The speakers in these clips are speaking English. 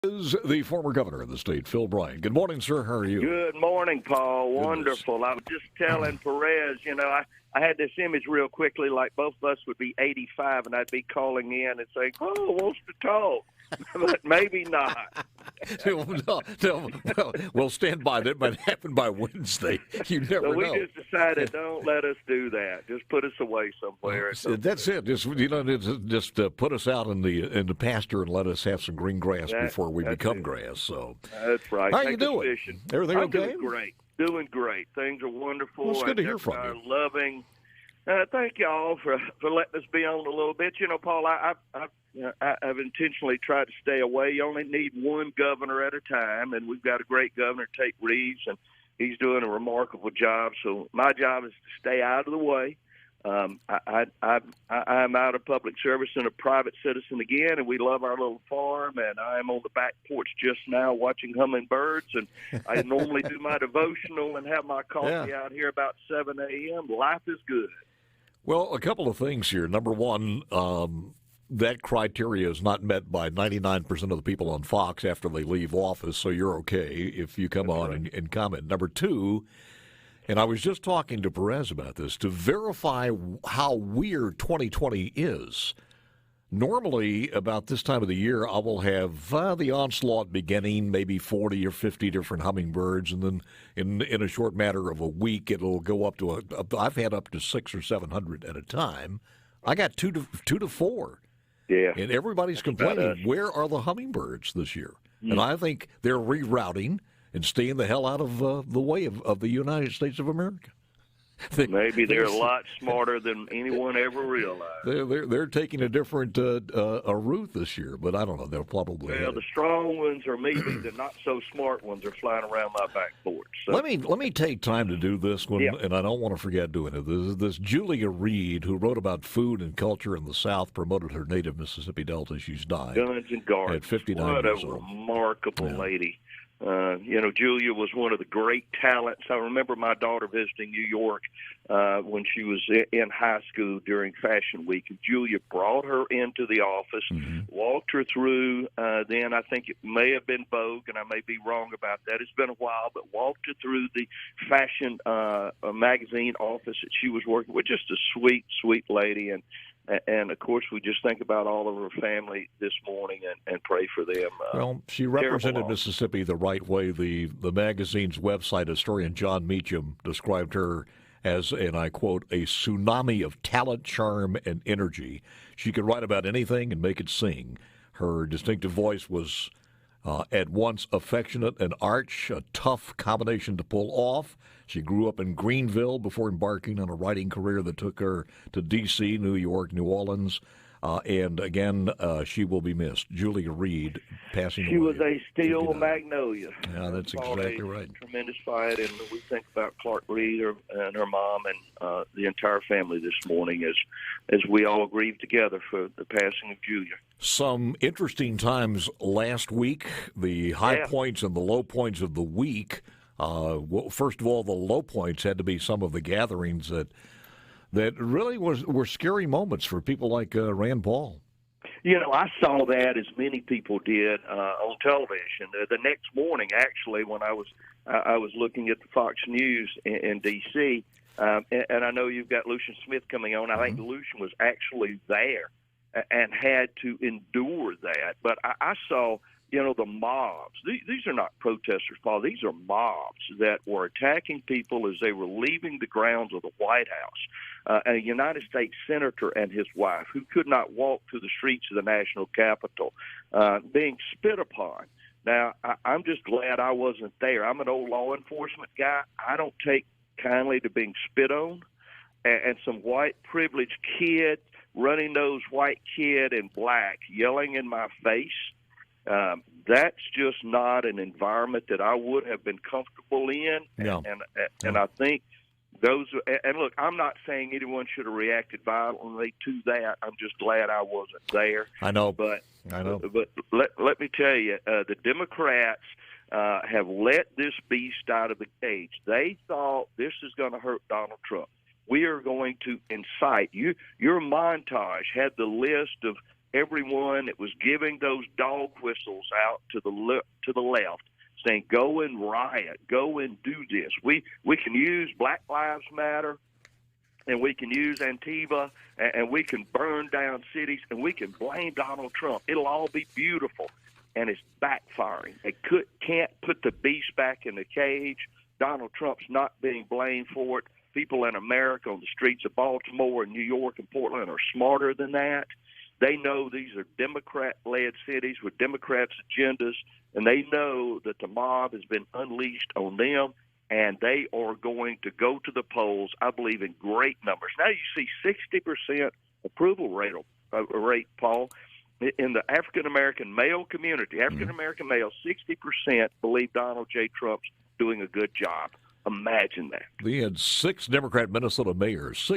Is the former governor of the state, Phil Bryant. Good morning, sir. How are you? Good morning, Paul. Goodness. Wonderful. I was just telling Perez, I had this image real quickly, like both of us would be 85, and I'd be calling in and saying, "Oh, wants to talk," but maybe not. No, we'll stand by that. Might happen by Wednesday. You never So we know. just decided, don't let us do that. Just put us away somewhere. That's it. Just put us out in the pasture and let us have some green grass before we become grass. So that's right. How you doing? Fishing. Everything I'm okay? Doing great. Doing great. Things are wonderful. Well, it's good to hear from you. Loving. Thank y'all for letting us be on a little bit. Paul, I've intentionally tried to stay away. You only need one governor at a time, and we've got a great governor, Tate Reeves, and he's doing a remarkable job. So my job is to stay out of the way. I'm out of public service and a private citizen again, and we love our little farm, and I'm on the back porch just now watching hummingbirds, and I normally do my devotional and have my coffee out here about 7 a.m. Life is good. Well, a couple of things here. Number one, that criteria is not met by 99% of the people on Fox after they leave office, so you're okay if you come on and comment. Number two, and I was just talking to Perez about this, to verify how weird 2020 is. Normally, about this time of the year, I will have the onslaught beginning, maybe 40 or 50 different hummingbirds, and then in a short matter of a week, it'll go up to I've had up to 600 or 700 at a time. I got two to four. Yeah. And everybody's complaining, where are the hummingbirds this year? And I think they're rerouting and staying the hell out of the way of the United States of America. Maybe they're a lot smarter than anyone ever realized. They're taking a different a route this year, but I don't know. They'll probably. Well, the strong ones are meeting. The not so smart ones are flying around my back porch. So. Let me take time to do this one, and I don't want to forget doing it. This Julia Reed, who wrote about food and culture in the South, promoted her native Mississippi Delta. She's died. Guns and Gardens. At 59 what years a old. remarkable lady. Julia was one of the great talents. I remember my daughter visiting New York when she was in high school during Fashion Week. And Julia brought her into the office, walked her through. Then I think it may have been Vogue, and I may be wrong about that. It's been a while, but walked her through the fashion magazine office that she was working with. Just a sweet, sweet lady. And, of course, we just think about all of her family this morning and pray for them. Well, she represented Mississippi the right way. The magazine's website historian John Meacham described her as, and I quote, a tsunami of talent, charm, and energy. She could write about anything and make it sing. Her distinctive voice was at once affectionate and arch, a tough combination to pull off. She grew up in Greenville before embarking on a writing career that took her to D.C., New York, New Orleans. And again, she will be missed. Julia Reed passing away. She was a steel magnolia. Yeah, that's exactly right. Tremendous fight, and we think about Clark Reed and her mom and the entire family this morning as we all grieve together for the passing of Julia. Some interesting times last week, the high points and the low points of the week. First of all, the low points had to be some of the gatherings that really were scary moments for people like Rand Paul. I saw that as many people did on television. The next morning, actually, when I was looking at the Fox News in D.C., and I know you've got Lucian Smith coming on. I think Lucian was actually there and had to endure that. But I saw, the mobs. These are not protesters, Paul. These are mobs that were attacking people as they were leaving the grounds of the White House. A United States senator and his wife, who could not walk through the streets of the national capital, being spit upon. Now, I'm just glad I wasn't there. I'm an old law enforcement guy. I don't take kindly to being spit on. And some white privileged kid, running-nosed white kid in black, yelling in my face. That's just not an environment that I would have been comfortable in. No. And I think those – and look, I'm not saying anyone should have reacted violently to that. I'm just glad I wasn't there. I know. But let me tell you, the Democrats have let this beast out of the cage. They thought this is going to hurt Donald Trump. We are going to incite. Your montage had the list of everyone that was giving those dog whistles out to the left, saying, go and riot, go and do this. We can use Black Lives Matter, and we can use Antifa, and we can burn down cities, and we can blame Donald Trump. It'll all be beautiful, and it's backfiring. They can't put the beast back in the cage. Donald Trump's not being blamed for it. People in America on the streets of Baltimore and New York and Portland are smarter than that. They know these are Democrat-led cities with Democrats' agendas, and they know that the mob has been unleashed on them, and they are going to go to the polls, I believe, in great numbers. Now you see 60% approval rate, Paul, in the African-American male community. African-American males, 60% believe Donald J. Trump's doing a good job. Imagine that. We had 6 Democrat Minnesota mayors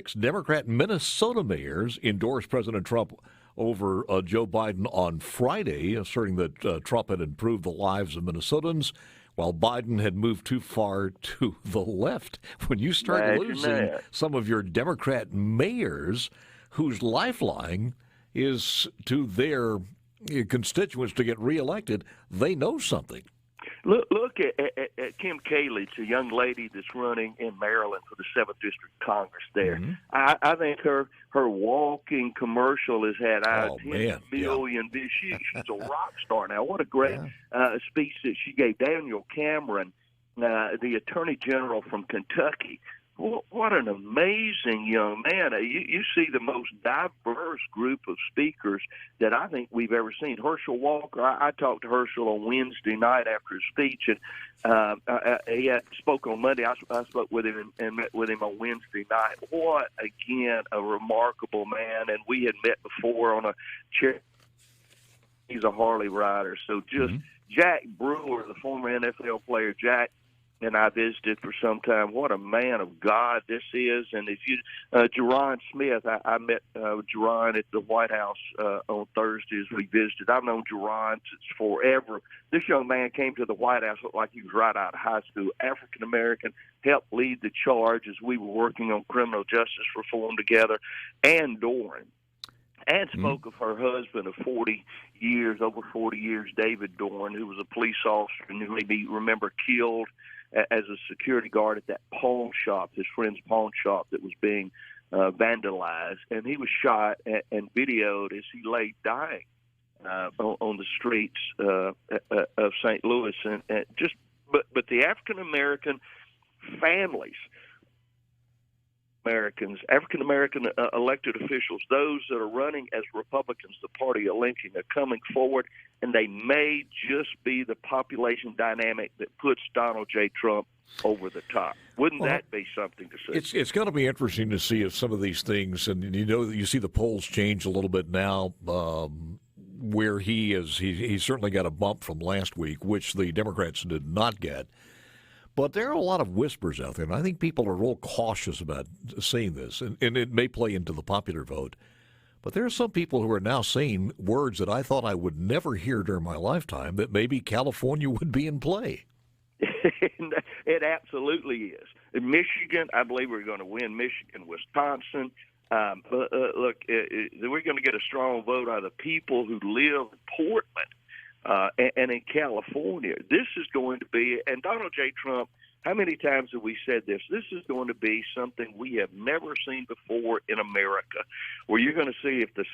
endorse President Trump over Joe Biden on Friday, asserting that Trump had improved the lives of Minnesotans, while Biden had moved too far to the left. When you start losing some of your Democrat mayors whose lifeline is to their constituents to get reelected, they know something. Look at Kim Cayley, a young lady that's running in Maryland for the 7th District Congress there. Mm-hmm. I think her walking commercial has had 10 million views. She's a rock star now. What a great speech that she gave. Daniel Cameron, the Attorney General from Kentucky. What an amazing young man. You see the most diverse group of speakers that I think we've ever seen. Herschel Walker, I talked to Herschel on Wednesday night after his speech, and he spoke on Monday. I spoke with him and met with him on Wednesday night. What, again, a remarkable man, and we had met before on a chair. He's a Harley rider. So just Jack Brewer, the former NFL player, Jack, and I visited for some time. What a man of God this is. And if you, Jerron Smith, I met Jerron at the White House on Thursday as we visited. I've known Jerron since forever. This young man came to the White House, looked like he was right out of high school, African-American, helped lead the charge as we were working on criminal justice reform together, and Doran. And spoke of her husband of over 40 years, David Doran, who was a police officer and who maybe remember killed as a security guard at that pawn shop, his friend's pawn shop that was being vandalized. And he was shot and videoed as he lay dying on the streets of St. Louis. But the African-American families, African-American elected officials, those that are running as Republicans, the party of Lincoln, are coming forward, and they may just be the population dynamic that puts Donald J. Trump over the top. Wouldn't that be something to see? It's going to be interesting to see if some of these things, and you see the polls change a little bit now, where he's certainly got a bump from last week, which the Democrats did not get. But there are a lot of whispers out there, and I think people are real cautious about saying this, and it may play into the popular vote. But there are some people who are now saying words that I thought I would never hear during my lifetime, that maybe California would be in play. It absolutely is. In Michigan, I believe we're going to win Michigan, Wisconsin. Look, we're going to get a strong vote out of the people who live in Portland. And in California, this is going to be, and Donald J. Trump, how many times have we said this? This is going to be something we have never seen before in America, where you're going to see if the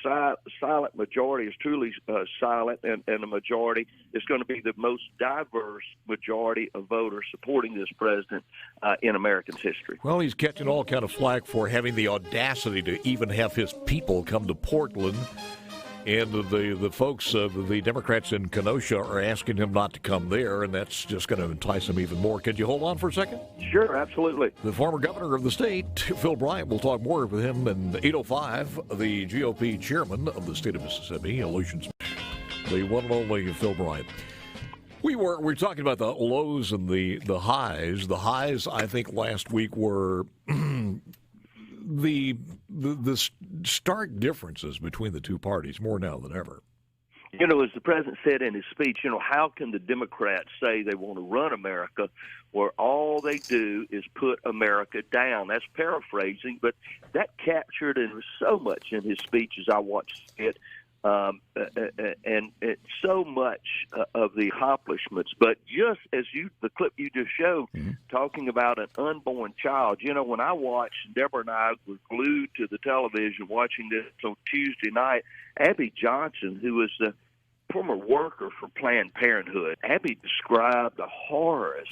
silent majority is truly silent and a majority, it's going to be the most diverse majority of voters supporting this president in American history. Well, he's catching all kind of flack for having the audacity to even have his people come to Portland. And the folks, the Democrats in Kenosha, are asking him not to come there, and that's just going to entice him even more. Could you hold on for a second? Sure, absolutely. The former governor of the state, Phil Bryant, we'll talk more with him in 8:05. The GOP chairman of the state of Mississippi, Lucian Smith, the one and only Phil Bryant. We were talking about the lows and the highs. The highs, I think, last week were the stark differences between the two parties, more now than ever. You know, as the president said in his speech, how can the Democrats say they want to run America where all they do is put America down? That's paraphrasing, but that captured and so much in his speech as I watched it. and so much of the accomplishments. But just as the clip you just showed, talking about an unborn child, when I watched, Deborah and I were glued to the television watching this on Tuesday night, Abby Johnson, who was the former worker for Planned Parenthood, Abby described the horrors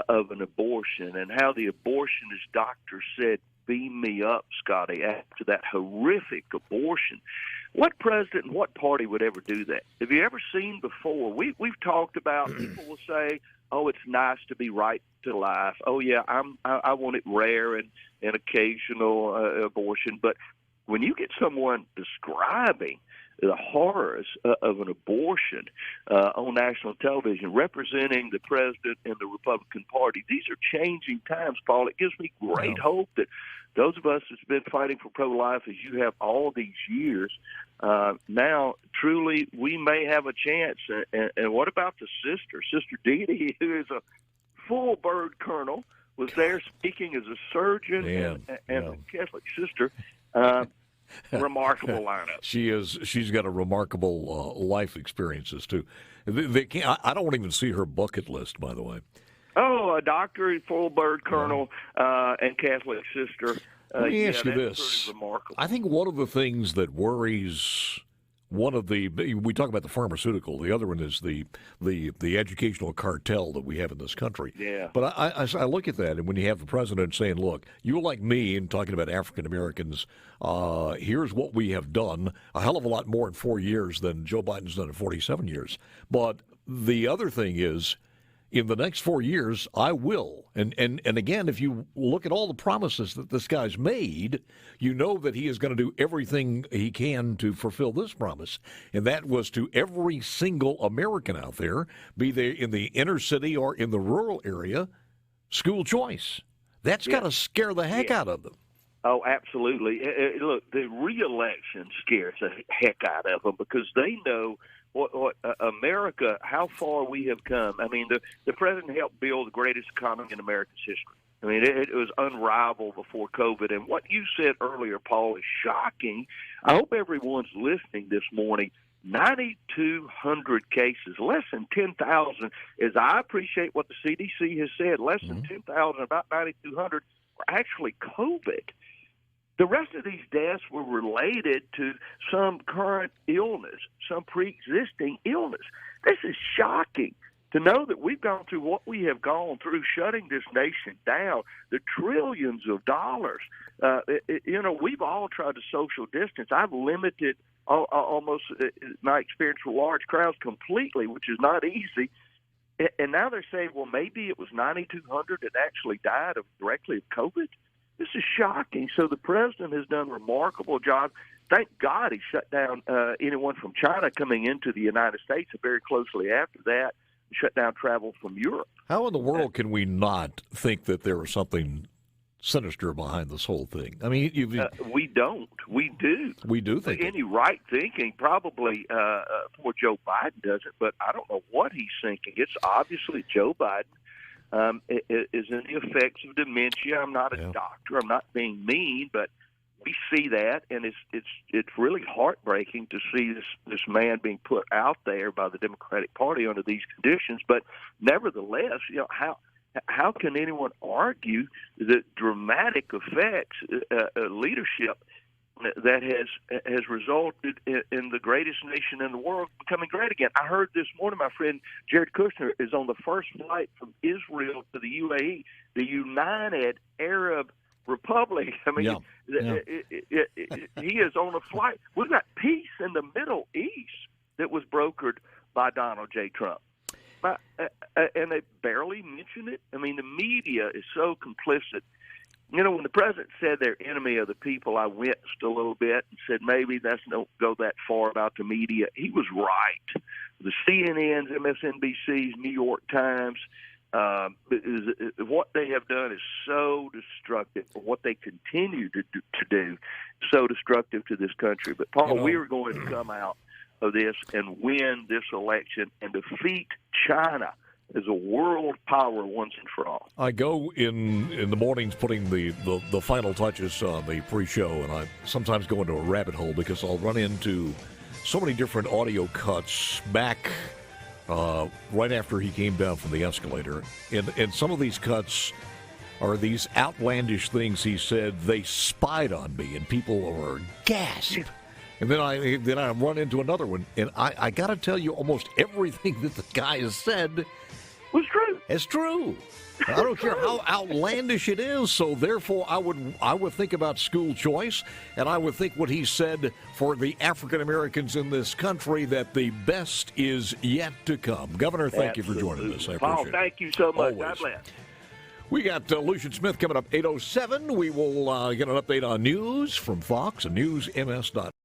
of an abortion and how the abortionist doctor said, "Beam me up, Scotty," after that horrific abortion. What president and what party would ever do that? Have you ever seen before? We've talked about, people will say, "Oh, it's nice to be right to life. Oh, yeah, I want it rare and occasional abortion." But when you get someone describing the horrors of an abortion on national television, representing the president and the Republican Party, these are changing times, Paul. It gives me great hope that those of us that's been fighting for pro-life, as you have all these years, now truly we may have a chance. And what about the Sister Dee Dee, who is a full bird colonel, was there speaking as a surgeon and a Catholic sister. Remarkable lineup. She's got a remarkable life experiences too. I don't even see her bucket list, by the way. Oh, a doctor, full bird colonel, and Catholic sister. Let me ask you this. Remarkable. I think one of the things that worries we talk about the pharmaceutical. The other one is the educational cartel that we have in this country. Yeah. But I look at that, and when you have the president saying, "Look, you like me," and talking about African Americans, here's what we have done, a hell of a lot more in 4 years than Joe Biden's done in 47 years. But the other thing is, in the next 4 years, I will. And again, if you look at all the promises that this guy's made, you know that he is going to do everything he can to fulfill this promise. And that was to every single American out there, be they in the inner city or in the rural area, school choice. That's got to scare the heck out of them. Oh, absolutely. Look, the re-election scares the heck out of them because they know what America, how far we have come. I mean, the president helped build the greatest economy in America's history. I mean, it was unrivaled before COVID. And what you said earlier, Paul, is shocking. I hope everyone's listening this morning. 9,200 cases, less than 10,000. As I appreciate what the CDC has said, less than 10,000, about 9,200 were actually COVID. The rest of these deaths were related to some current illness, some pre-existing illness. This is shocking to know that we've gone through what we have gone through, shutting this nation down, the trillions of dollars. We've all tried to social distance. I've limited almost my experience with large crowds completely, which is not easy. And now they're saying, well, maybe it was 9,200 that actually died directly of COVID. This is shocking. So the president has done a remarkable job. Thank God he shut down anyone from China coming into the United States, and very closely after that, shut down travel from Europe. How in the world can we not think that there was something sinister behind this whole thing? I mean, we don't. We do. We do think any right thinking. Probably poor Joe Biden doesn't, but I don't know what he's thinking. It's obviously Joe Biden. Is in the effects of dementia. I'm not a doctor. I'm not being mean, but we see that, and it's really heartbreaking to see this man being put out there by the Democratic Party under these conditions. But nevertheless, how can anyone argue the dramatic effects leadership that has resulted in the greatest nation in the world becoming great again? I heard this morning my friend Jared Kushner is on the first flight from Israel to the UAE, the United Arab Republic. I mean, he is on a flight. We've got peace in the Middle East that was brokered by Donald J. Trump. And they barely mention it. I mean, the media is so complicit. When the president said they're enemy of the people, I winced a little bit and said maybe that's don't go that far about the media. He was right. The CNNs, MSNBCs, New York Times, what they have done is so destructive, and what they continue to do so destructive to this country. But, Paul, we are going to come out of this and win this election and defeat China as a world power once and for all. I go in the mornings putting the final touches on the pre-show, and I sometimes go into a rabbit hole because I'll run into so many different audio cuts back right after he came down from the escalator. And some of these cuts are these outlandish things he said. They spied on me, and people are gasp. And then I run into another one, and I got to tell you, almost everything that the guy has said was true. It's true. I don't care how outlandish it is. So therefore, I would think about school choice, and I would think what he said for the African Americans in this country, that the best is yet to come. Governor, thank you for joining us. I appreciate Paul, thank you so much. Always. God bless. We got Lucian Smith coming up 8:07. We will get an update on news from Fox and NewsMS.com.